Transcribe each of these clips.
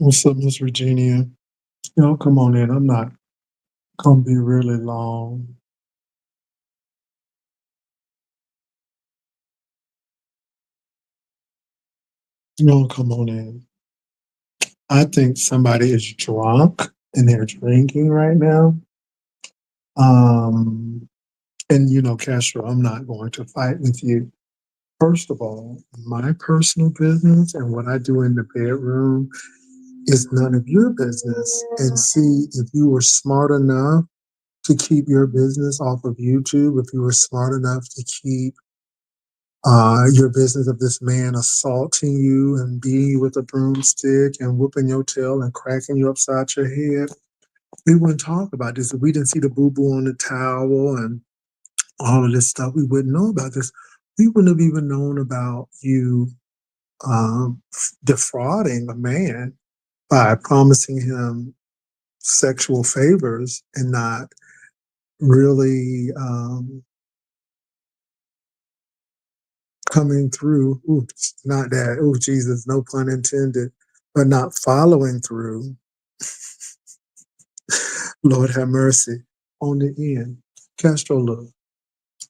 What's up, Miss Virginia? Come on in. I'm not gonna be really long. Come on in. I think somebody is drunk and they're drinking right now. Um, and Castro, I'm not going to fight with you. First of all, my personal business and what I do in the bedroom is none of your business. And see, if you were smart enough to keep your business off of YouTube, if you were smart enough to keep your business of this man assaulting you and beating you with a broomstick and whooping your tail and cracking you upside your head. We wouldn't talk about this. If we didn't see the boo boo on the towel and all of this stuff, we wouldn't know about this. We wouldn't have even known about you um, defrauding a man by promising him sexual favors and not really coming through. Ooh, not that. Oh, Jesus, no pun intended, but not following through. Lord have mercy on the end. Castro, look,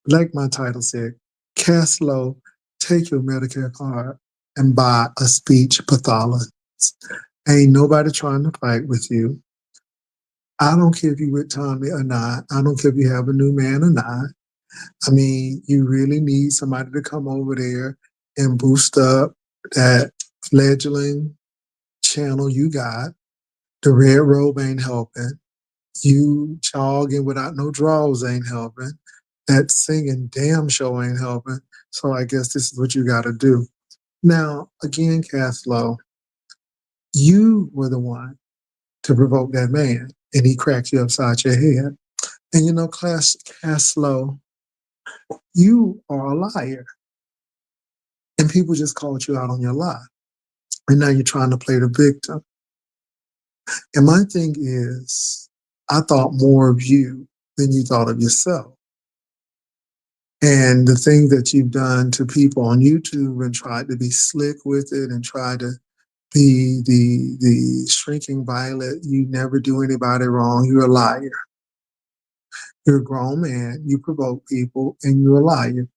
like my title said, Castslow, take your Medicare card and buy a speech pathologist. Ain't nobody trying to fight with you. I don't care if you with Tommy or not. I don't care if you have a new man or not. I mean, you really need somebody to come over there and boost up that fledgling channel you got. The red robe ain't helping. You jogging without no drawers ain't helping. That singing damn show ain't helping. So I guess this is what you got to do. Now, again, Caslow, you were the one to provoke that man, and he cracked you upside your head. And Caslow, you are a liar, and people just called you out on your lie. And now you're trying to play the victim. And my thing is, I thought more of you than you thought of yourself. And the thing that you've done to people on YouTube and tried to be slick with it and try to be the shrinking violet, you never do anybody wrong. You're a liar. You're a grown man. You provoke people, and you're a liar.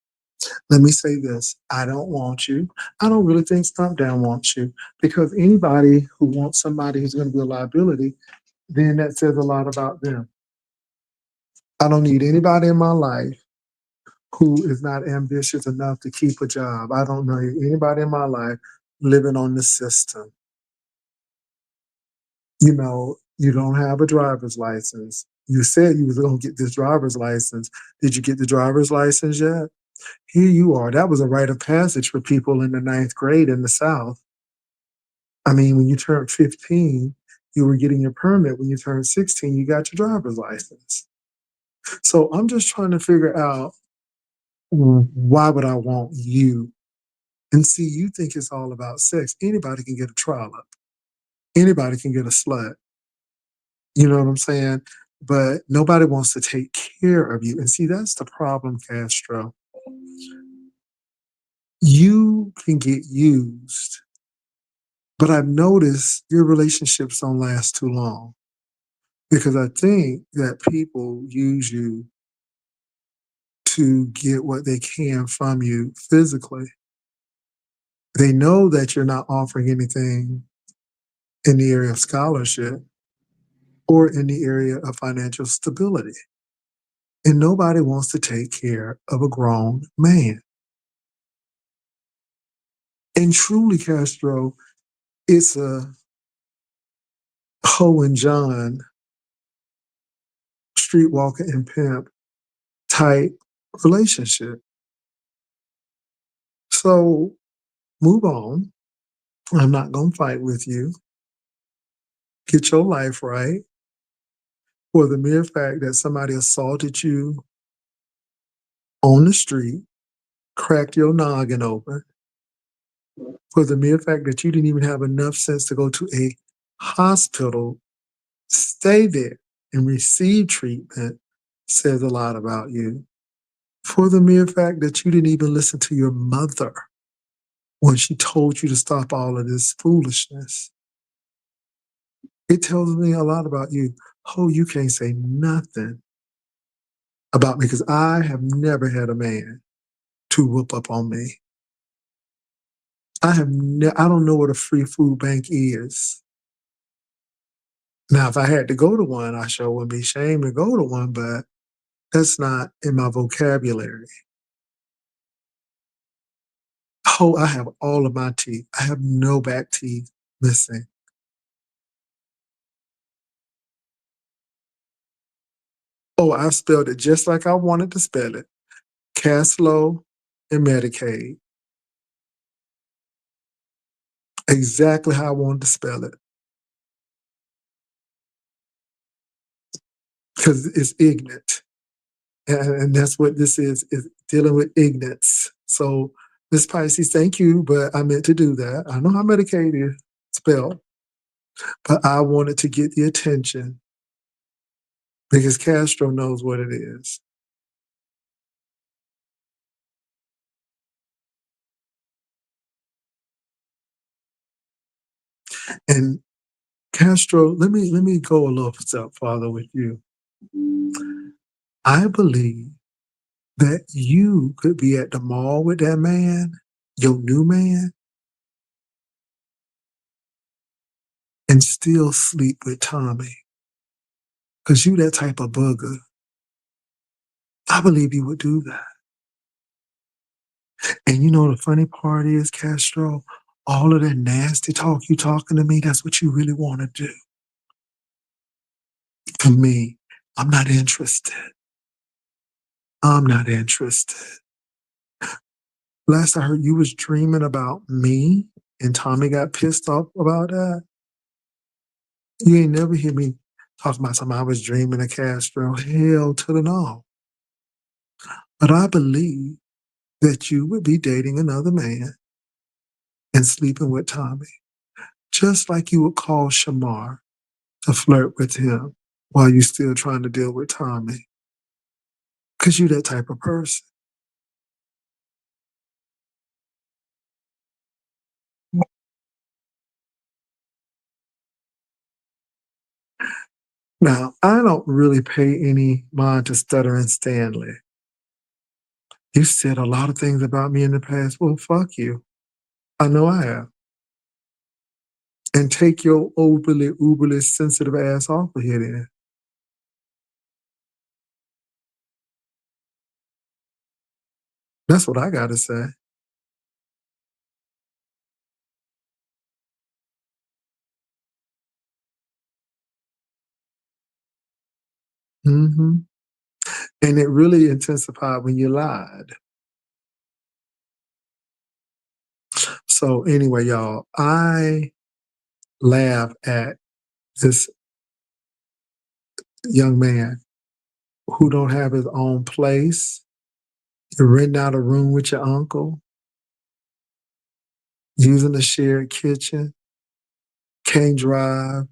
Let me say this: I don't want you. I don't really think Stump Down wants you because anybody who wants somebody who's going to be a liability, then that says a lot about them. I don't need anybody in my life who is not ambitious enough to keep a job. I don't know anybody in my life living on the system. You don't have a driver's license. You said you was going to get this driver's license. Did you get the driver's license yet? Here you are. That was a rite of passage for people in the ninth grade in the South. I mean, when you turned 15, you were getting your permit. When you turned 16, you got your driver's license. So I'm just trying to figure out, why would I want you? And see, you think it's all about sex. Anybody can get a trollop. Anybody can get a slut. You know what I'm saying? But nobody wants to take care of you. And see, that's the problem, Castro. You can get used, but I've noticed your relationships don't last too long because I think that people use you to get what they can from you physically. They know that you're not offering anything in the area of scholarship or in the area of financial stability. And nobody wants to take care of a grown man. And truly, Castro, it's a Ho and John, streetwalker and pimp type relationship. So move on. I'm not going to fight with you. Get your life right. For the mere fact that somebody assaulted you on the street, cracked your noggin open, for the mere fact that you didn't even have enough sense to go to a hospital, stay there, and receive treatment says a lot about you. For the mere fact that you didn't even listen to your mother when she told you to stop all of this foolishness. It tells me a lot about you. Oh, you can't say nothing about me because I have never had a man to whoop up on me. I don't know what a free food bank is. Now, if I had to go to one, I sure wouldn't be ashamed to go to one, but that's not in my vocabulary. Oh, I have all of my teeth. I have no back teeth missing. Oh, I spelled it just like I wanted to spell it. Castslow and Medicaid. Exactly how I wanted to spell it. Because it's ignorant. And that's what this is dealing with ignorance. So, Miss Pisces, thank you, but I meant to do that. I know how Medicaid is spelled, but I wanted to get the attention because Castro knows what it is. And Castro, let me go a little step farther with you. I believe that you could be at the mall with that man, your new man, and still sleep with Tommy. Because you that type of bugger. I believe you would do that. And you know the funny part is, Castro, all of that nasty talk you talking to me, that's what you really want to do. For me, I'm not interested. I'm not interested. Last I heard, you was dreaming about me, and Tommy got pissed off about that. You ain't never hear me talk about something I was dreaming of Castro. Hell to the no. But I believe that you would be dating another man and sleeping with Tommy, just like you would call Shamar to flirt with him while you're still trying to deal with Tommy. Because you that type of person. Now, I don't really pay any mind to Stuttering Stanley. You said a lot of things about me in the past. Well, fuck you. I know I have. And take your overly, uberly sensitive ass off of here then. That's what I got to say. Hmm. And it really intensified when you lied. So anyway, y'all, I laugh at this young man who don't have his own place. You're renting out a room with your uncle, using a shared kitchen, can't drive,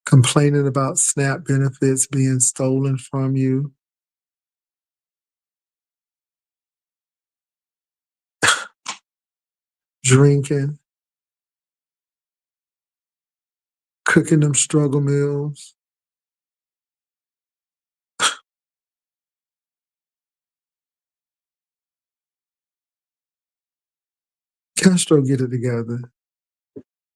complaining about SNAP benefits being stolen from you, drinking, cooking them struggle meals. Castro, get it together.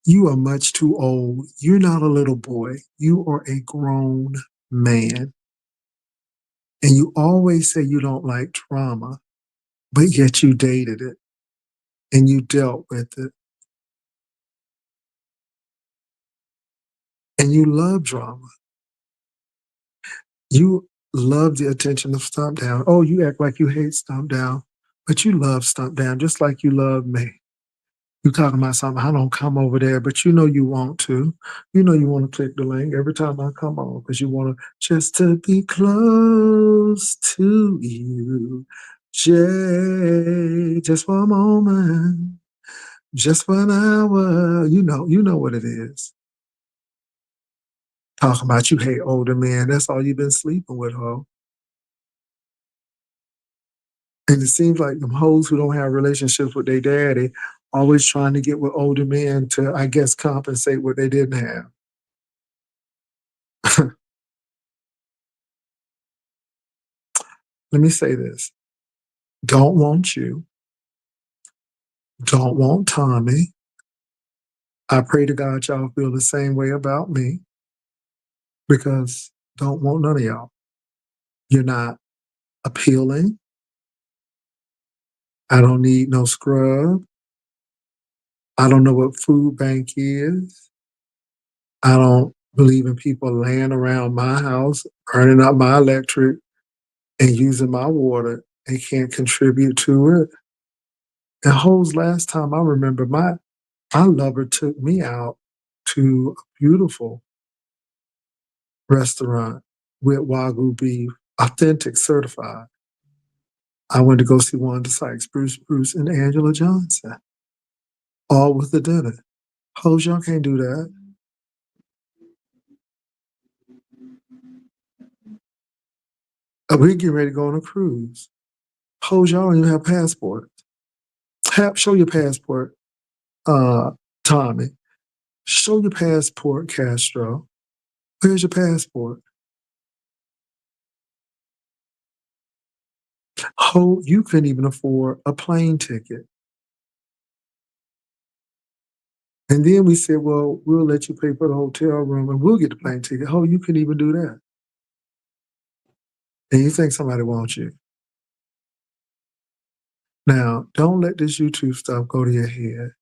You are much too old. You're not a little boy. You are a grown man. And you always say you don't like trauma, but yet you dated it and you dealt with it and you love drama. You love the attention of Stomp Down. Oh, you act like you hate Stomp Down, but you love Stomp Down just like you love me. You talking about something, I don't come over there, but you know you want to. You know you want to click the link every time I come on because you want to just to be close to you. Jay, just for a moment, just for an hour. You know what it is. Talking about you hate older men. That's all you've been sleeping with, ho. And it seems like them hoes who don't have relationships with their daddy always trying to get with older men to, I guess, compensate what they didn't have. Let me say this. Don't want you. Don't want Tommy. I pray to God y'all feel the same way about me because don't want none of y'all. You're not appealing. I don't need no scrub. I don't know what food bank is. I don't believe in people laying around my house, burning up my electric and using my water and can't contribute to it. And Ho's last time I remember, my lover took me out to a beautiful restaurant with Wagyu beef, authentic, certified. I went to go see Wanda Sykes, Bruce, and Angela Johnson, all with the dinner. Hoes, y'all can't do that. We get ready to go on a cruise. Hoes, y'all don't even have passports. Show your passport, uh, Tommy. Show your passport, Castro. Where's your passport? Ho, you couldn't even afford a plane ticket. And then we said, well, we'll let you pay for the hotel room and we'll get the plane ticket. Ho, you couldn't even do that. And you think somebody wants you. Now, don't let this YouTube stuff go to your head.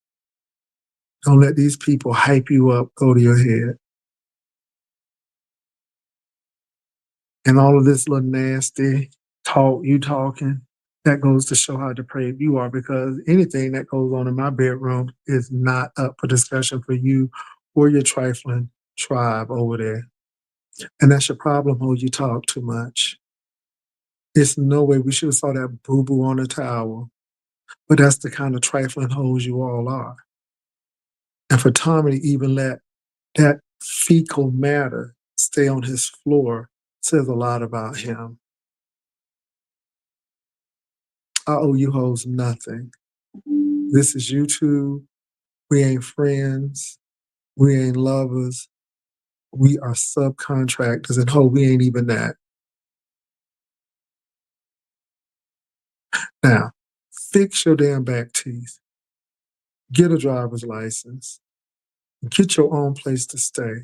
Don't let these people hype you up, go to your head. And all of this little nasty talk you talking, that goes to show how depraved you are because anything that goes on in my bedroom is not up for discussion for you or your trifling tribe over there. And that's your problem, Ho, you talk too much. There's no way we should have saw that boo-boo on the towel. But that's the kind of trifling hoes you all are. And for Tommy to even let that fecal matter stay on his floor says a lot about him. I owe you hoes nothing. This is YouTube. We ain't friends. We ain't lovers. We are subcontractors, and ho, we ain't even that. Now, fix your damn back teeth. Get a driver's license. Get your own place to stay.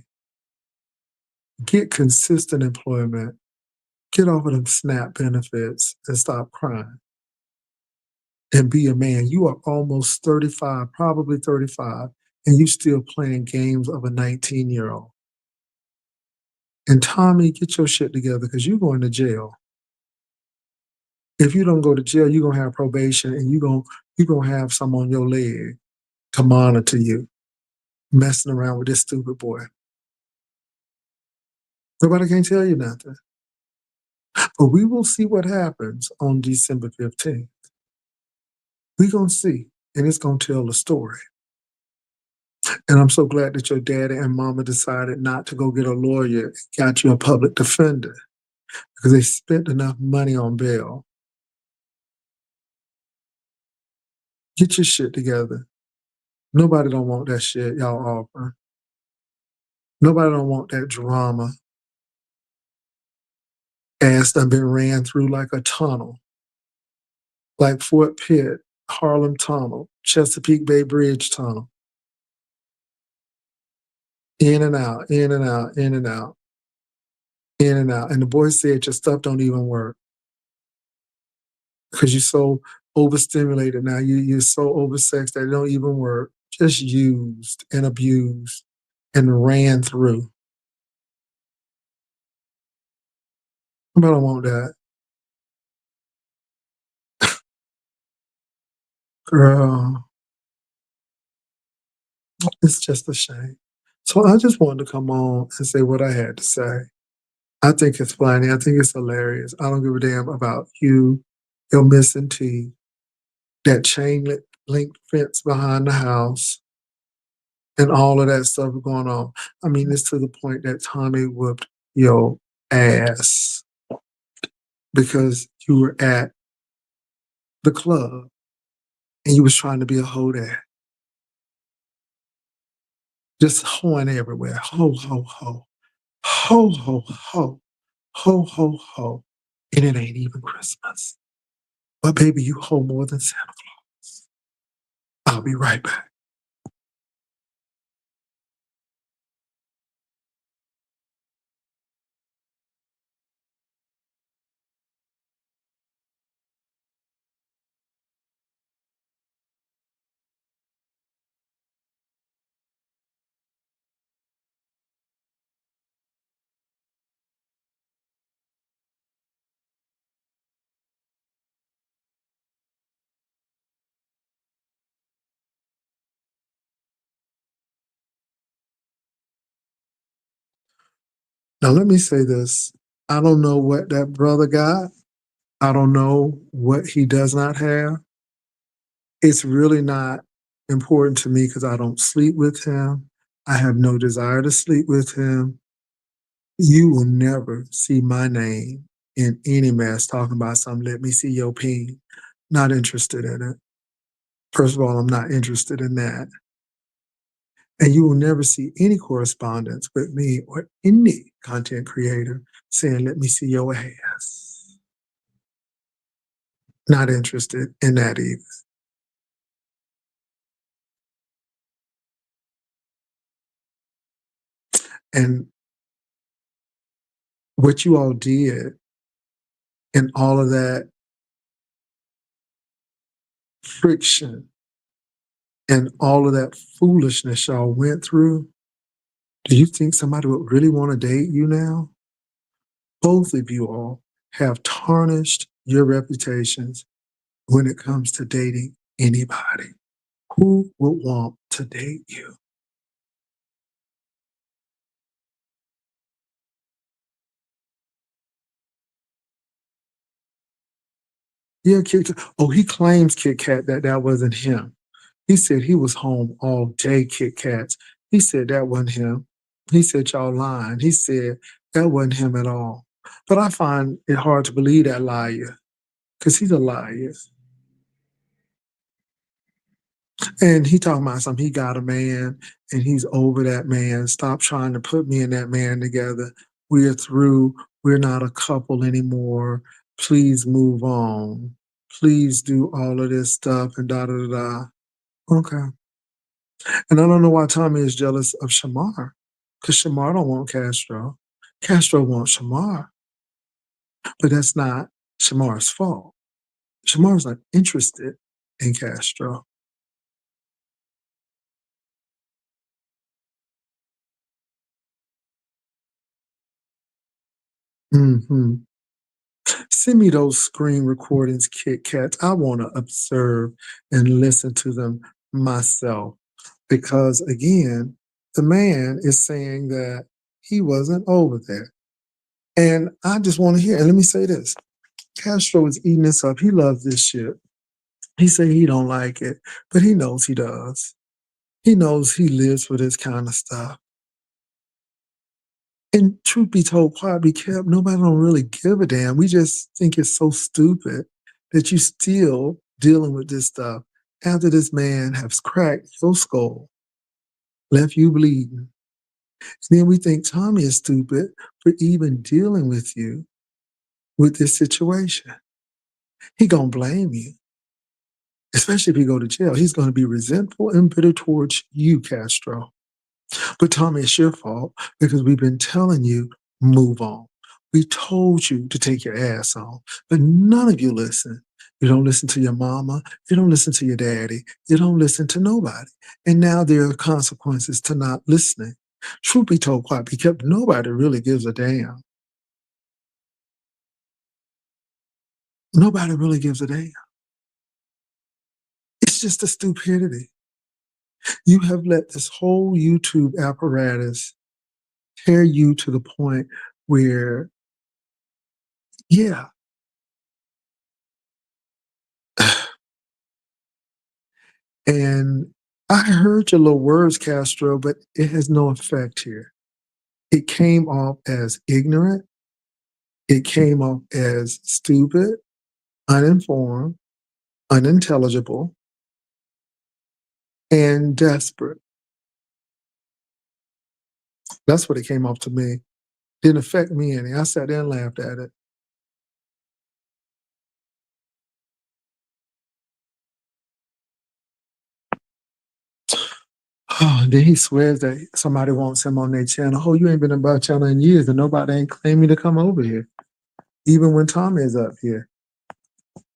Get consistent employment. Get off of them SNAP benefits and stop crying. And be a man. You are almost 35, probably 35, and you still playing games of a 19-year-old. And Tommy, get your shit together because you're going to jail. If you don't go to jail, you're gonna have probation and you're gonna have some on your leg to monitor you, messing around with this stupid boy. Nobody can tell you nothing. But we will see what happens on December 15th. We're gonna see, and it's gonna tell the story. And I'm so glad that your daddy and mama decided not to go get a lawyer and got you a public defender because they spent enough money on bail. Get your shit together. Nobody don't want that shit y'all offer. Nobody don't want that drama. Ass done been ran through like a tunnel, like Fort Pitt, Harlem Tunnel, Chesapeake Bay Bridge Tunnel. In and out, in and out, in and out, in and out. And the boy said your stuff don't even work because you're so overstimulated now. You're so oversexed that it don't even work. Just used and abused and ran through. But I don't want that. Girl, it's just a shame. So I just wanted to come on and say what I had to say. I think it's funny. I think it's hilarious. I don't give a damn about you, your missing teeth, that link fence behind the house, and all of that stuff going on. I mean, it's to the point that Tommy whooped your ass because you were at the club and you was trying to be a hoe there. Just hoeing everywhere. Ho, ho, ho. Ho, ho, ho, ho, ho, ho. And it ain't even Christmas. But baby, you hold more than Santa Claus. I'll be right back. Now, let me say this. I don't know what that brother got. I don't know what he does not have. It's really not important to me because I don't sleep with him. I have no desire to sleep with him. You will never see my name in any mess talking about something. Let me see your peen. Not interested in it. First of all, I'm not interested in that. And you will never see any correspondence with me or any content creator saying, let me see your ass. Not interested in that either. And what you all did and all of that friction and all of that foolishness y'all went through, do you think somebody would really want to date you now? Both of you all have tarnished your reputations when it comes to dating anybody. Who would want to date you? Yeah, Kit Kat. Oh, he claims Kit Kat that that wasn't him. He said he was home all day, Kit Kats. He said that wasn't him. He said y'all lying. He said that wasn't him at all. But I find it hard to believe that liar because he's a liar. And he talking about something. He got a man and he's over that man. Stop trying to put me and that man together. We're through. We're not a couple anymore. Please move on. Please do all of this stuff and da da da da. Okay. And I don't know why Tommy is jealous of Shamar, because Shamar don't want Castro. Castro wants Shamar, but that's not Shamar's fault. Shamar's not interested in Castro. Hmm. Send me those screen recordings, Kit Kats. I want to observe and listen to them myself. Because again, the man is saying that he wasn't over there. And I just want to hear, and let me say this. Castro is eating this up. He loves this shit. He say he don't like it, but he knows he does. He knows he lives for this kind of stuff. And truth be told, quiet be kept, nobody don't really give a damn. We just think it's so stupid that you still dealing with this stuff after this man has cracked your skull, left you bleeding. Then we think Tommy is stupid for even dealing with you with this situation. He gonna blame you, especially if you go to jail. He's gonna be resentful and bitter towards you, Castro. But Tommy, it's your fault because we've been telling you, move on. We told you to take your ass on, but none of you listen. You don't listen to your mama. You don't listen to your daddy. You don't listen to nobody. And now there are consequences to not listening. Truth be told, quiet be kept, nobody really gives a damn. Nobody really gives a damn. It's just a stupidity. You have let this whole YouTube apparatus tear you to the point where, yeah, and I heard your little words, Castro, but it has no effect here. It came off as ignorant. It came off as stupid, uninformed, unintelligible, and desperate. That's what it came off to me. Didn't affect me any. I sat there and laughed at it. And then he swears that somebody wants him on their channel. Oh, you ain't been about channel in years, and nobody ain't claiming to come over here. Even when Tommy is up here,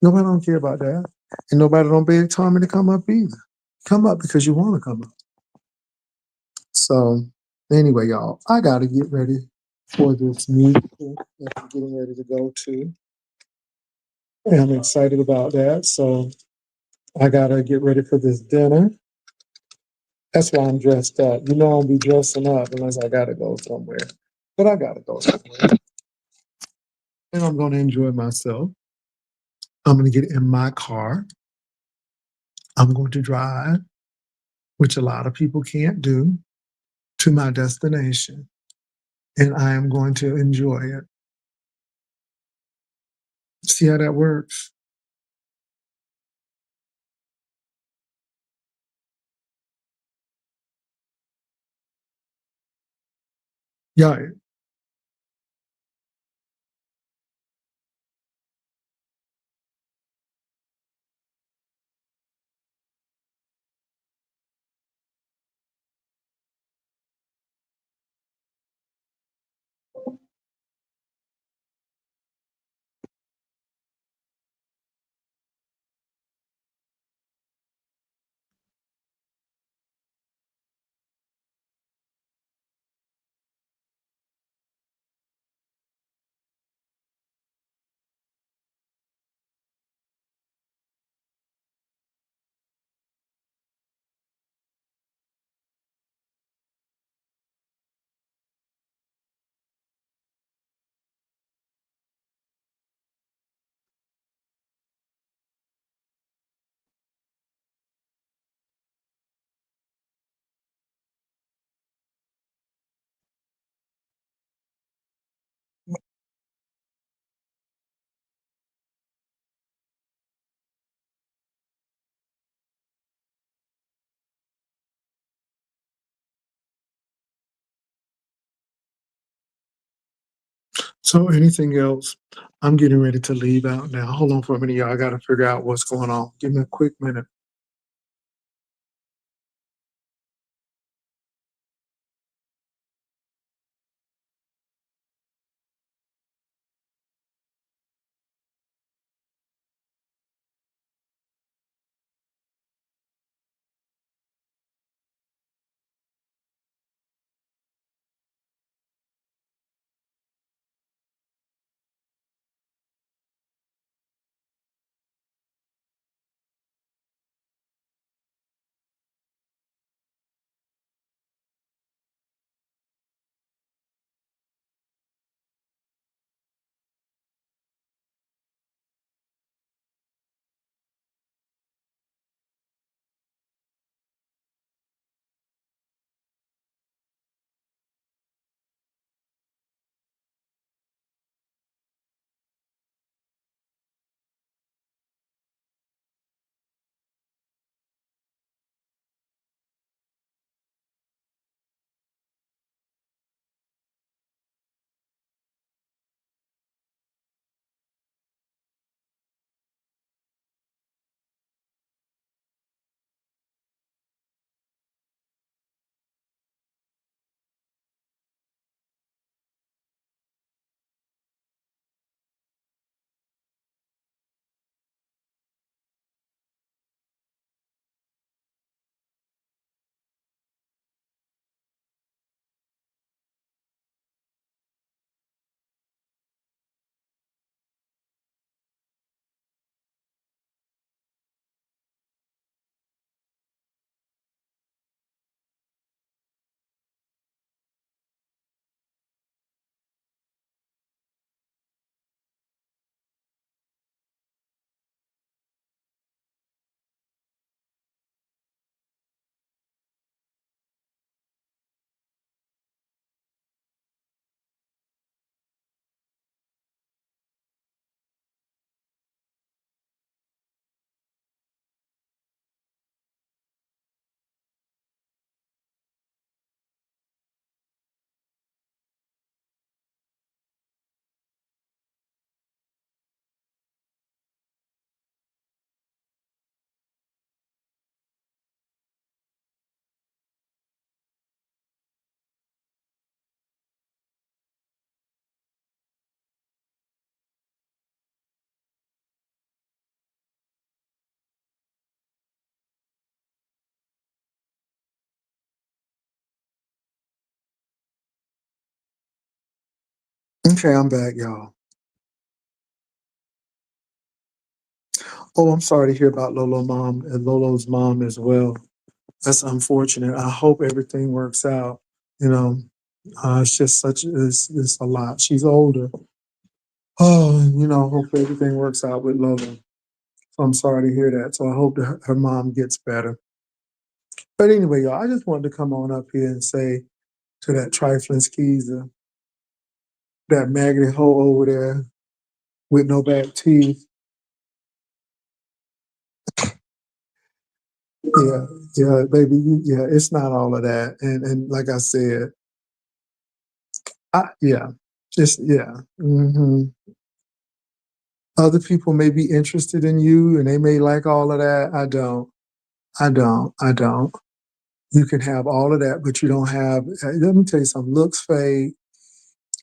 nobody don't care about that, and nobody don't beg Tommy to come up either. Come up because you want to come up. So anyway, y'all, I got to get ready for this musical that I'm getting ready to go to, and I'm excited about that. So I got to get ready for this dinner. That's why I'm dressed up. You know, I'll be dressing up unless I got to go somewhere. But I got to go somewhere. And I'm going to enjoy myself. I'm going to get in my car. I'm going to drive, which a lot of people can't do, to my destination. And I am going to enjoy it. See how that works? Yeah. So anything else? I'm getting ready to leave out now. Hold on for a minute, y'all. I got to figure out what's going on. Give me a quick minute. Okay, I'm back, y'all. Oh, I'm sorry to hear about Lolo mom and Lolo's mom as well. That's unfortunate. I hope everything works out. You know, it's just it's a lot. She's older. Oh, hope everything works out with Lolo. So I'm sorry to hear that. So I hope that her mom gets better. But anyway, y'all, I just wanted to come on up here and say to that trifling skeezer, that maggoty hoe over there with no back teeth. Yeah, yeah, baby, yeah, it's not all of that. And like I said, yeah, just yeah. Other people may be interested in you and they may like all of that. I don't. I don't. You can have all of that, but you don't have. Let me tell you something. Looks fade,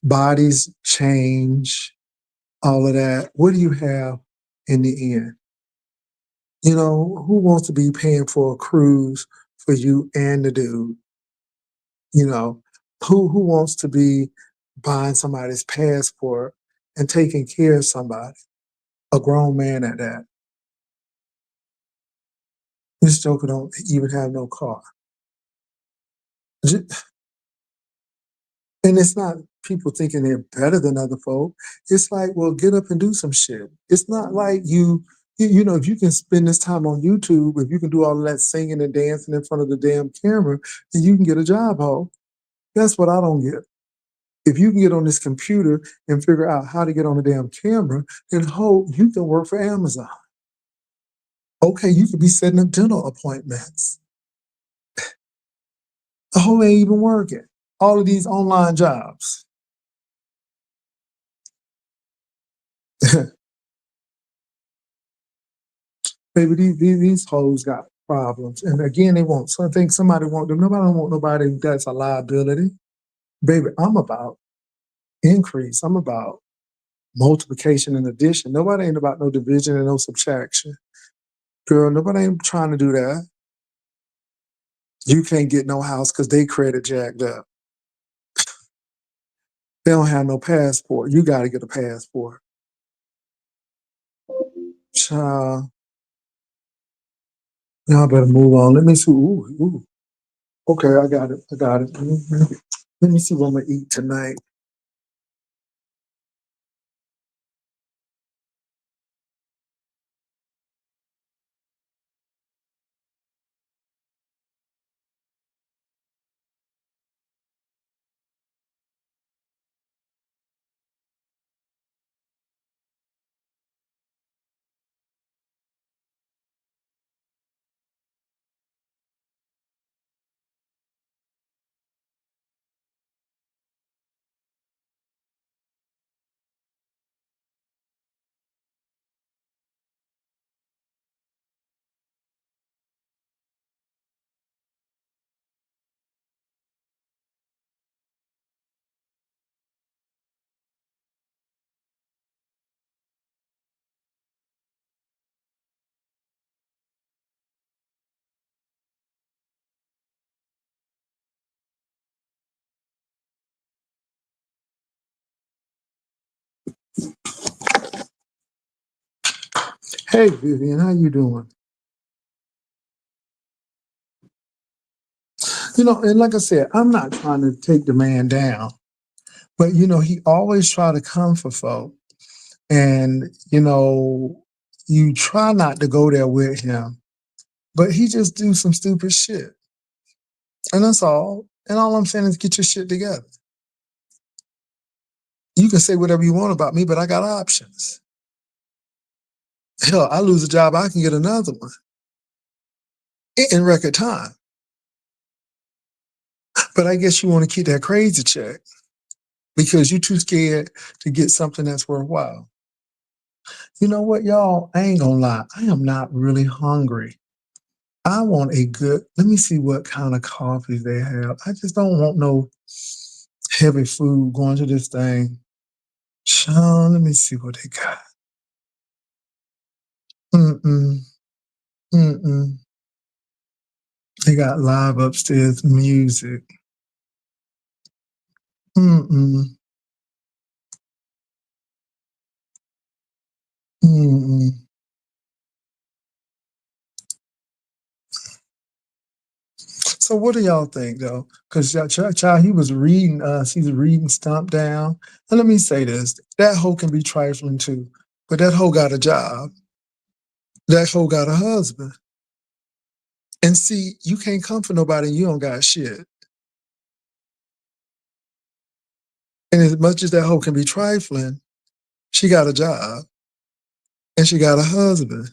bodies change, all of that. What do you have in the end? Who wants to be paying for a cruise for you and the dude? You know, who wants to be buying somebody's passport and taking care of somebody, a grown man at that? This joker don't even have no car. And it's not people thinking they're better than other folk. It's like, well, get up and do some shit. It's not like if you can spend this time on YouTube, if you can do all of that singing and dancing in front of the damn camera, then you can get a job, ho. That's what I don't get. If you can get on this computer and figure out how to get on the damn camera, then ho, you can work for Amazon. Okay, you could be setting up dental appointments. The whole ain't even working. All of these online jobs. Baby, these hoes got problems. And again, they want some think somebody want them. Nobody don't want nobody that's a liability. Baby, I'm about increase. I'm about multiplication and addition. Nobody ain't about no division and no subtraction. Girl, nobody ain't trying to do that. You can't get no house because they credit jacked up. They don't have no passport. You got to get a passport. Child, y'all better move on. Let me see. Ooh, ooh. Okay, I got it. I got it. Let me see what I'm gonna eat tonight. Hey, Vivian, how you doing? And like I said, I'm not trying to take the man down, but he always try to come for folk, and you try not to go there with him, but he just do some stupid shit, and that's all. And all I'm saying is get your shit together. You can say whatever you want about me, but I got options. Hell, I lose a job, I can get another one in record time. But I guess you want to keep that crazy check because you're too scared to get something that's worthwhile. You know what, y'all? I ain't gonna lie. I am not really hungry. I want let me see what kind of coffees they have. I just don't want no heavy food going to this thing. Sean, let me see what they got. Mm-mm. Mm-mm. They got live upstairs music. Mm-mm. Mm-mm. So what do y'all think though? Because child, he was reading us. He's reading Stomp Down. And let me say this: that hoe can be trifling too, but that hoe got a job. That hoe got a husband. And see, you can't come for nobody and you don't got shit. And as much as that hoe can be trifling, she got a job and she got a husband.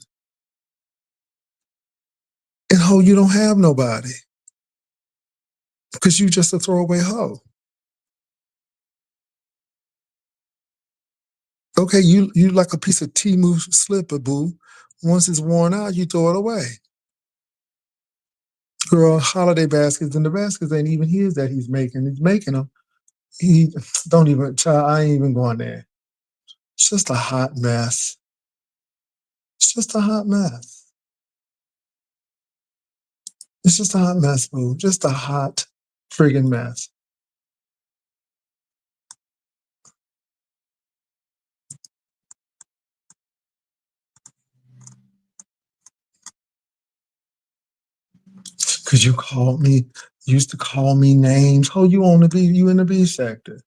And hoe, you don't have nobody because you just a throwaway hoe. Okay, you like a piece of Timu slipper, boo. Once it's worn out, you throw it away. Girl, holiday baskets, and the baskets ain't even his that he's making. He's making them. He don't even, child, I ain't even going there. It's just a hot mess. It's just a hot mess. It's just a hot mess, boo. Just a hot friggin' mess. Cause you called me, used to call me names. Oh, you in the B sector.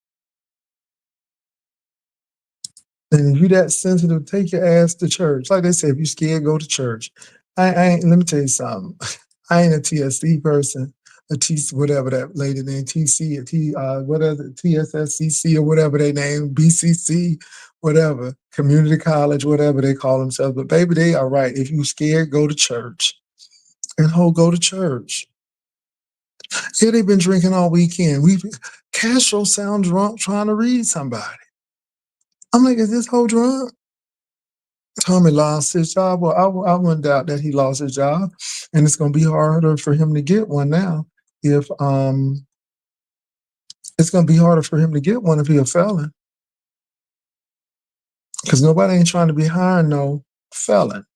And if you that sensitive, take your ass to church. Like they say, if you scared, go to church. I ain't, let me tell you something. I ain't a TSC person, a T whatever that lady name, TC, a T whatever TSSCC or whatever they name, BCC, whatever, community college, whatever they call themselves. But baby, they are right. If you scared, go to church. And go to church. Yeah, they've been drinking all weekend. Castro sound drunk trying to read somebody. I'm like, is this whole drunk? Tommy lost his job. Well, I wouldn't doubt that he lost his job, and it's going to be harder for him to get one now. If it's going to be harder for him to get one if he's a felon, because nobody ain't trying to be hiring no felon.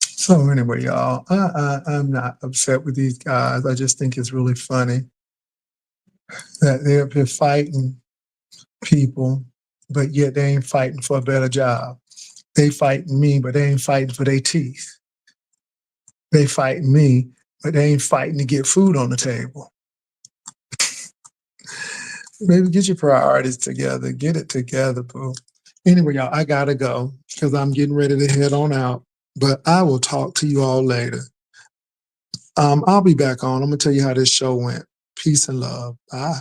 So anyway, y'all, I'm not upset with these guys. I just think it's really funny that they're fighting people, but yet they ain't fighting for a better job. They fighting me, but they ain't fighting for their teeth. They fighting me, but they ain't fighting to get food on the table. Maybe get your priorities together. Get it together, boo. Anyway, y'all, I gotta go because I'm getting ready to head on out. But I will talk to you all later. I'll be back on. I'm gonna tell you how this show went. Peace and love. Bye.